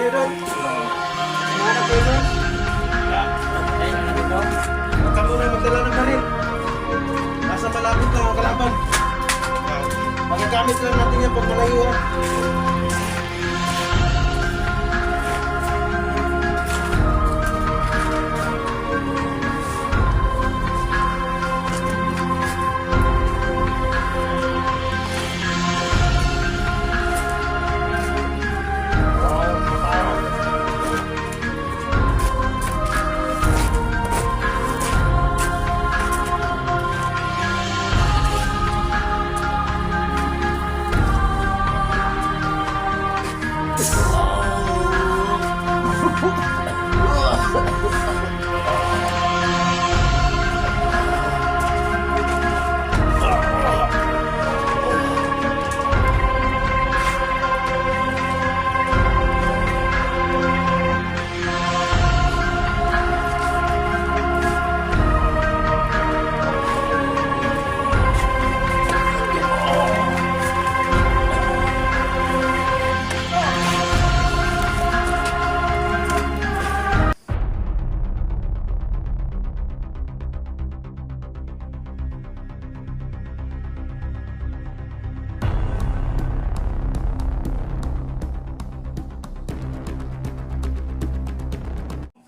kayo doon. Kumahanap kayo doon. Huwag ka muna magdala ng baril. Nasa malapit lang ang kalaban. Magagamit lang natin yan pag malayo.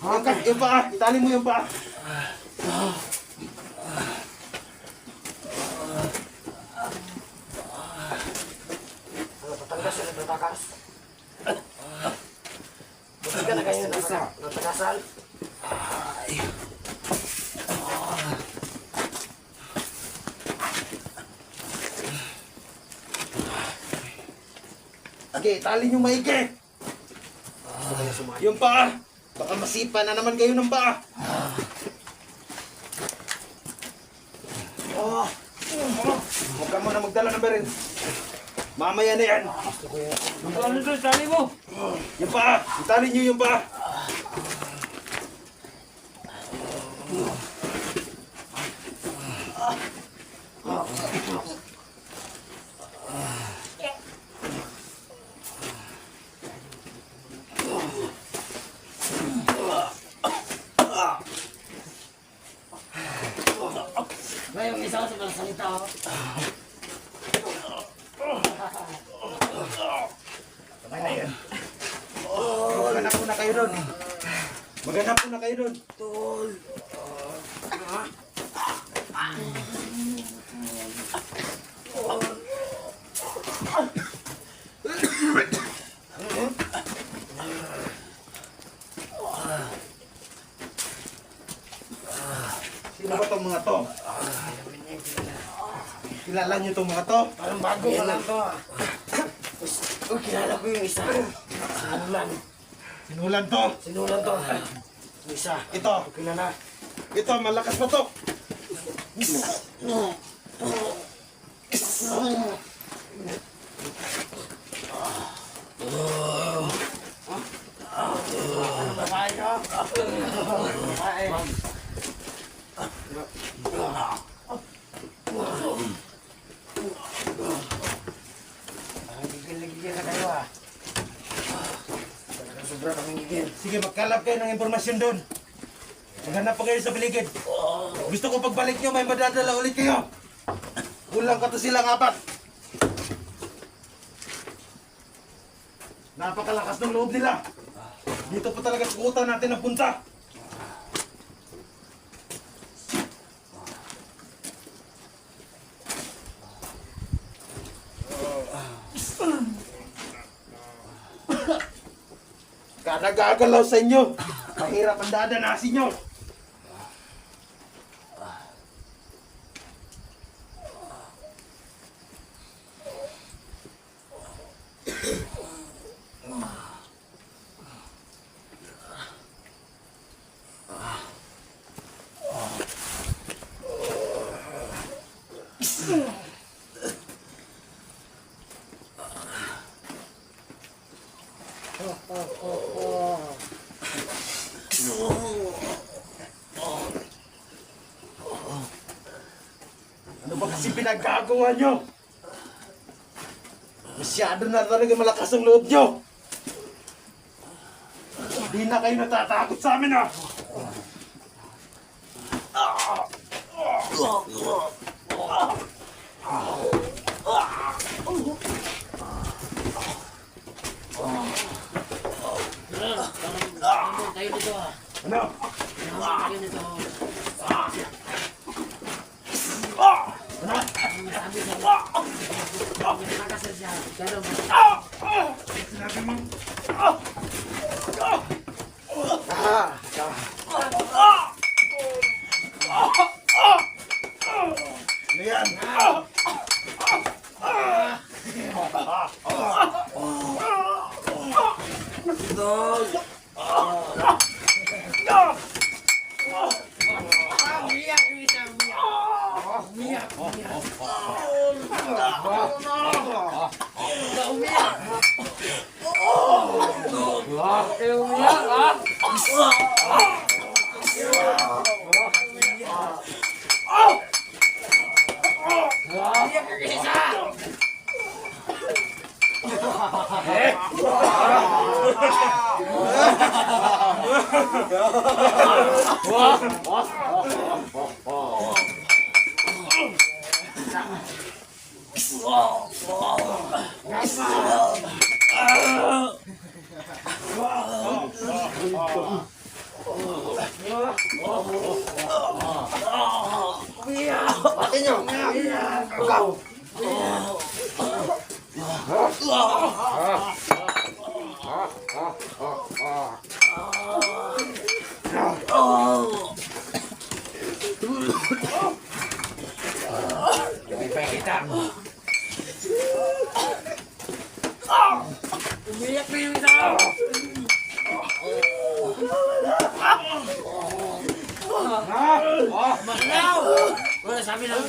Angkat yung paa. Itali mo yung paa. Tatanggas sila tatakas. Buti ka na kayo natakasan. Okay, itali nyo maigi. Yung paa. Baka masipa na naman kayo ng paa. Huwag ka muna magdala ng baril. Mamaya na yan. Ano doon, tali mo? Yung paa. Itali nyo yung paa. Ngayon, isa sa mga salita ako. Kamay na yan. Maghanap muna kayo doon. Maghanap muna kayo doon. Tol. Sino ba itong mga to? Kilala niyo itong mga to? Parang bago pa lang to. Kilala ko yung isa. Sinulan. Sinulan to? Sinulan to. Yung isa. Ito. Kilala. Ito, malakas pa to. Babae ka. Babae. Gigil na kayo ah. Talagang sobra kaming gigil. Sige, magkalap kayo ng impormasyon doon. Maghanap pa kayo sa paligid. Gusto ko pagbalik nyo, may madadala ulit kayo. Kulang ka to silang apat. Napakalakas ng loob nila. Dito pa talaga sukutan natin ang punta. Kada gagalaw sa inyo, mahirap ang dadanasin nyo. Ano ba kasi pinagkagawa nyo? Masyado na talaga malakas ang loob nyo. Di na kayo natatakot sa amin ah! Tayo dito ah. Ano? Tayo dito. Nakasal siya. Pero Sinabi mo? Ano yan? umiyak yung isa, umiyak. Umiyak. Umiyak yung isa. Umiyak na yung isa. Maglaw! Wala sabi lang.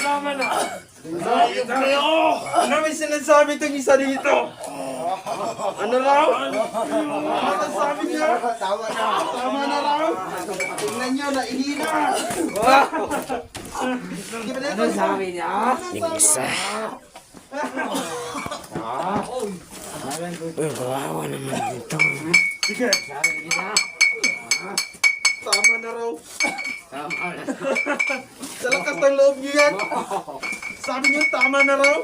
Ano may sinasabi itong isa dito? Ano raw? Ano sabi niya? Tama na. Tama na raw? Tingnan niyo, naihina. Ano sabi niya? Yung isa. Uy, kawawa naman ito. Sige. Tama na raw. Sa lakas ng loob niyo yan. Sabi niyo, tama na raw.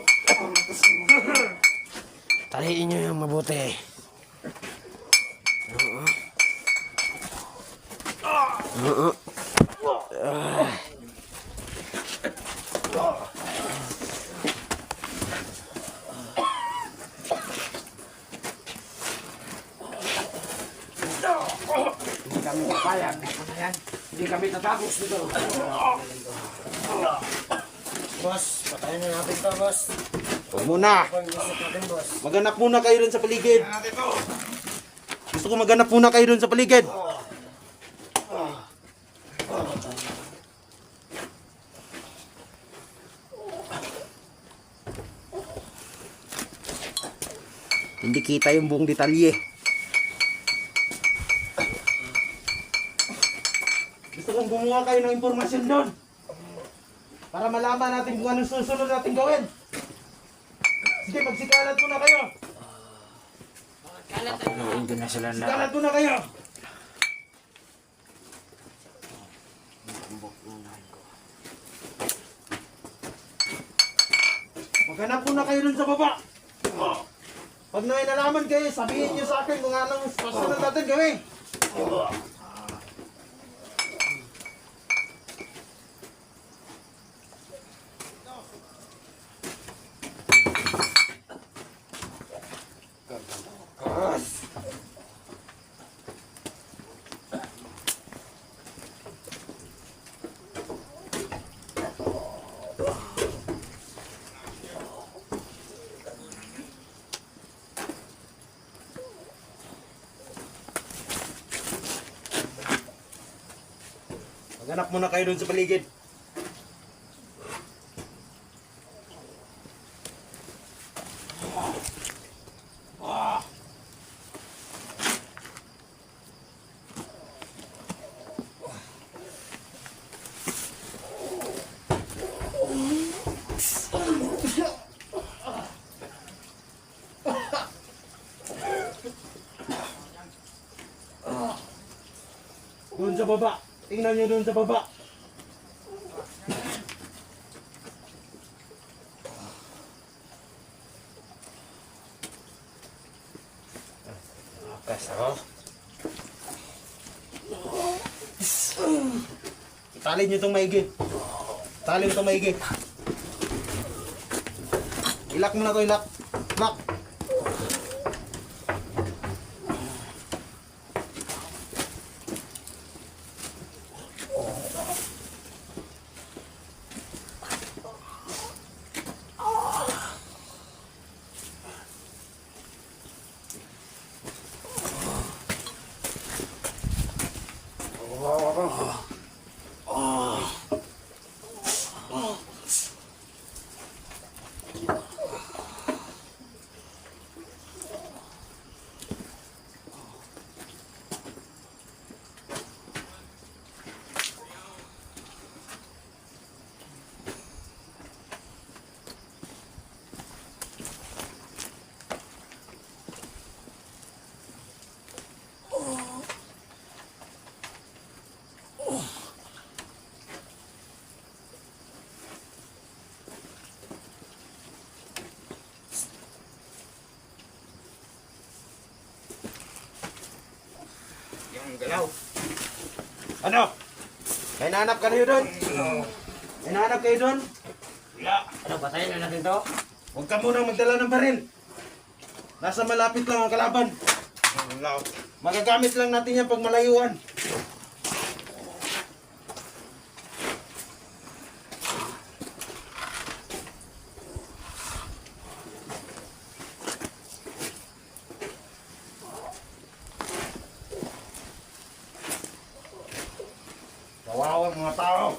Taliin nyo yung mabuti. Hindi kami papayag. Hindi kami tatapos dito. Boss, patayin na natin to, boss. Huwag muna. Pag-isip natin, boss. Maghanap muna kayo dun sa paligid. Gusto ko maghanap muna kayo dun sa paligid. Hindi kita yung buong detalye. Gusto kong gumawa kayo ng impormasyon doon. Para malaman natin kung anong susunod natin gawin. Sige, magsikalat muna kayo. Hindi na sila na. Sikalat muna kayo. Maghanap muna kayo dun sa baba. Pag may nalaman kayo, sabihin niyo sa akin kung anong susunod natin gawin. Maghanap muna kayo dun sa paligid. sa baba. Tingnan nyo doon sa baba. Kasama. Italin nyo itong maigi. Italin nyo itong maigi. Ilak mo na ito, ilak. Ilak. Galaw. Ano? May nahanap ka na doon? May nahanap kayo doon? Wala. Ano, patayin na natin to? Huwag ka munang magdala ng baril. Nasa malapit lang ang kalaban. Wala. Magagamit lang natin yan pag malayuan. Kawawa mga tao.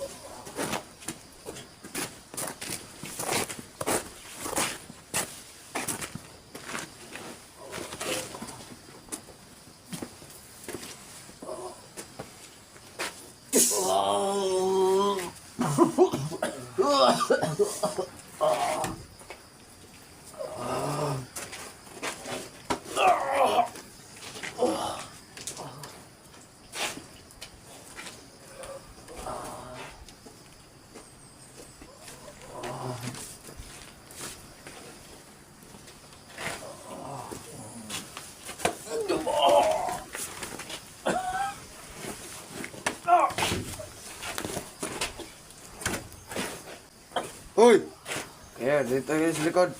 Hoy! Kaya, dito yung sa likod.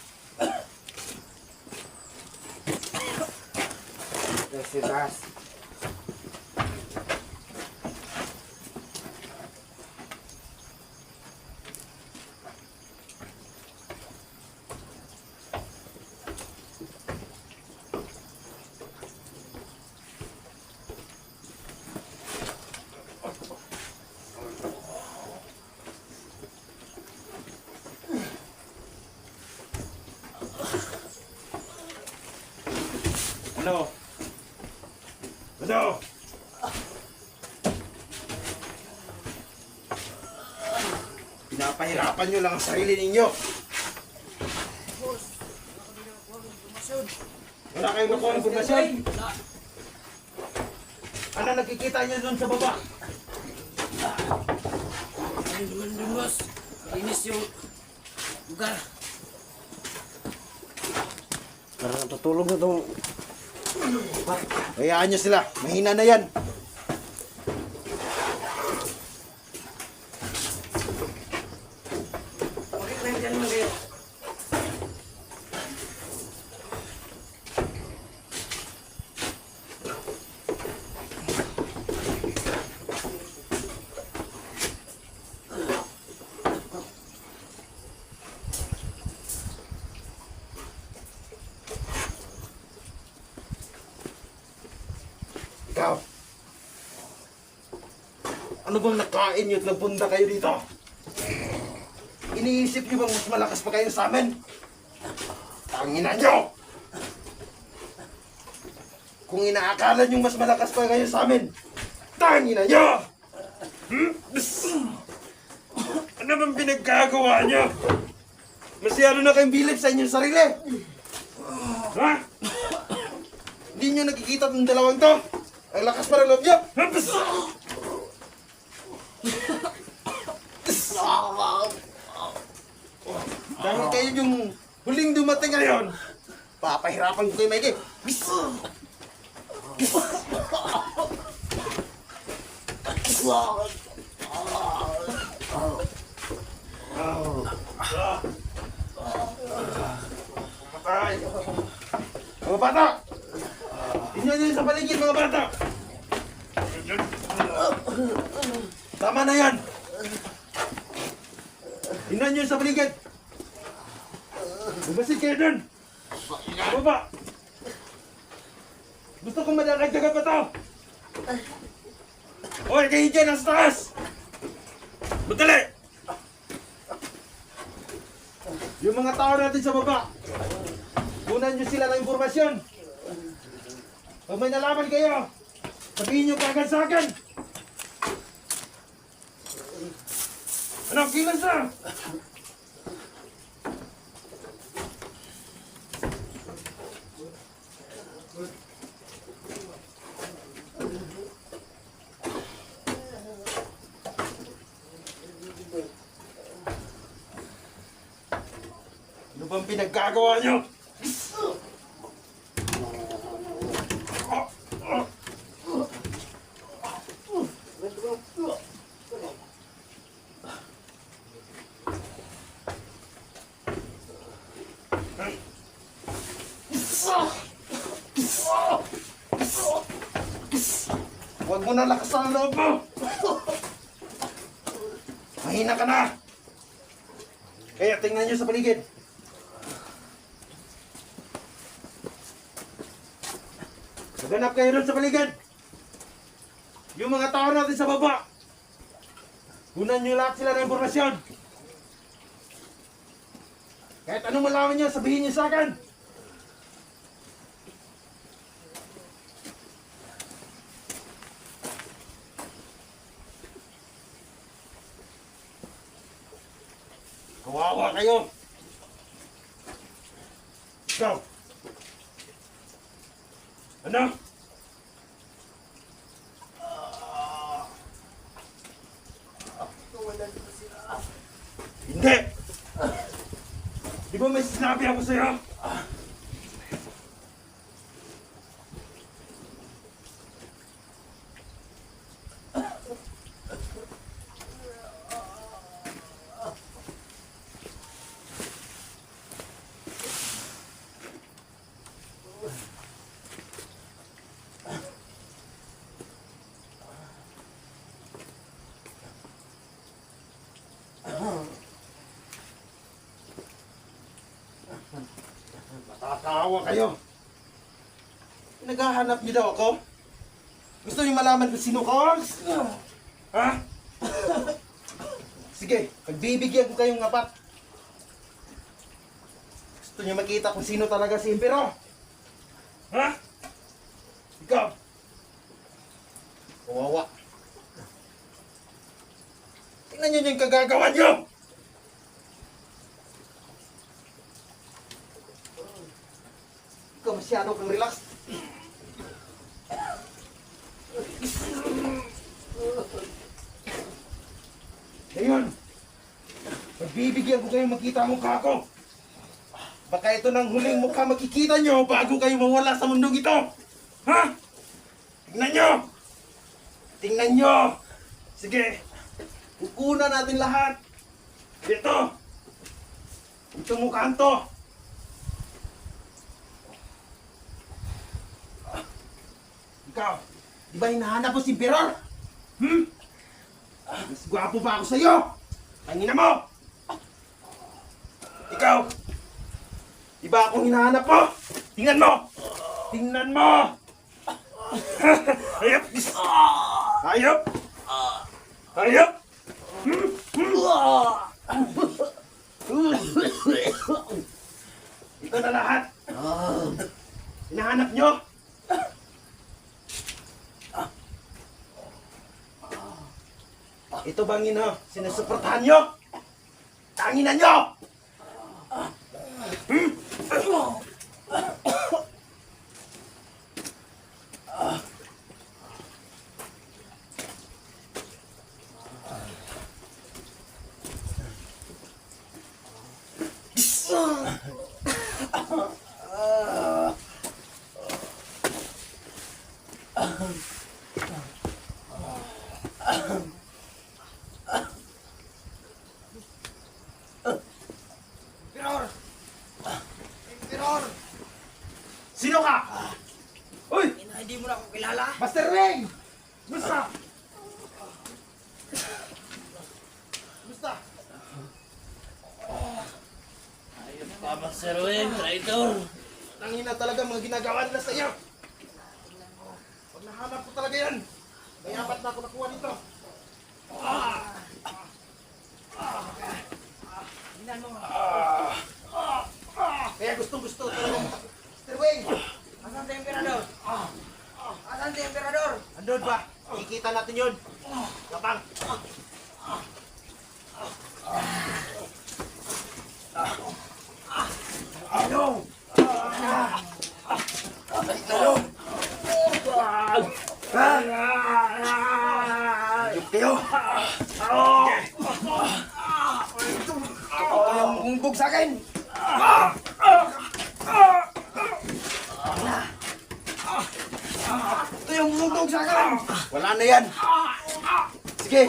Kasi taas. Ano? Ano? Pinapahirapan nyo lang ang sarili ninyo. Wala kayong nakuha ng informasyon? Ano nakikita nyo doon sa baba? Ano naman dun, boss? Linis yung lugar. Parang tutulog na itong... Hayaan nyo sila. Mahina na yan. Bakit nandiyan mo kayo? Ikaw. Ano bang nakain nyo at nagpunta kayo dito? Iniisip nyo bang mas malakas pa kayo sa amin? Tanginan nyo! Kung inaakala nyo mas malakas pa kayo sa amin, tanginan nyo! Ano bang pinagkagawa nyo? Masyado na kayong bilib sa inyong sarili! Ha? Hindi nyo nakikita ng dalawang to? Ang lakas pa ng loob nyo! Dahil kayo yung huling dumating ngayon, papahirapan ko kayo maigi. Patay! Mga bata! Tingnan nyo sa paligid, mga bata! Tama na yan! Tingnan nyo sa paligid! Bumasid kayo dun! Baba! Gusto kong madagdagan pa to! Hoy, kayo dyan, nasa taas! Madali! Yung mga tao natin sa baba, kunan nyo sila ng impormasyon. Pag may nalaman kayo, sabihin nyo kagad sa akin. Ano, kilos na! Ano bang pinaggagawa nyo? Huwag mo na lakasan ang loob mo! Mahina ka na! Kaya tingnan nyo sa paligid. Maghanap kayo rin sa paligid. Yung mga tao natin sa baba, kunan nyo lahat sila ng impormasyon. Kahit anong malaman nyo, sabihin nyo sa akin. Kawawa kayo. Ikaw. Ano? Hindi! Di ba may sinabi ako sa'yo? Nakakaawa kayo. Naghahanap niyo daw ako? Gusto niyo malaman kung sino ka? Ha? Sige, pagbibigyan ko kayong apat. Gusto niyo makita kung sino talaga si Impero? Ha? Ikaw? Kawawa. Tingnan niyo yung kagagawa niyo! Ikaw masyado kang relax. Ngayon, pagbibigyan ko kayong makita ang mukha ko. Baka ito ng huling mukha makikita nyo bago kayo mawala sa mundong ito. Ha? Tingnan nyo! Tingnan nyo! Sige, kukunan natin lahat. Ito! Itong mukhaan to. Ikaw, di ba hinahanap mo si Emperor? Mas gwapo pa ako sa'yo! Tangina mo! Ikaw, di ba akong hinahanap mo? Tingnan mo! Tingnan mo! Hayop! Hayop! Hayop! Ito na lahat! Hinahanap nyo? Ito bang sinusuportahan nyo? Tanginan nyo! Emperor! Emperor! Sino ka? Uy! Hindi mo na ako kilala? Master Wing! Gusta! Gusta! Ayun pa, Master Wayne, traitor! Nangina talaga mga ginagawa nila sa iyo. Pag nahanap ko talaga yan, may apat na ako nakuha dito. Tingnan mo. Kaya gustong-gusto talaga. Master Wing! Asan si Emperador? Asan si Emperador? Andun ba? Kikita natin yun. Kapang! Ano? Ayok kayo! Ito yung hungbog sa akin! Ito yung hungbog sa akin! Wala na yan! Sige!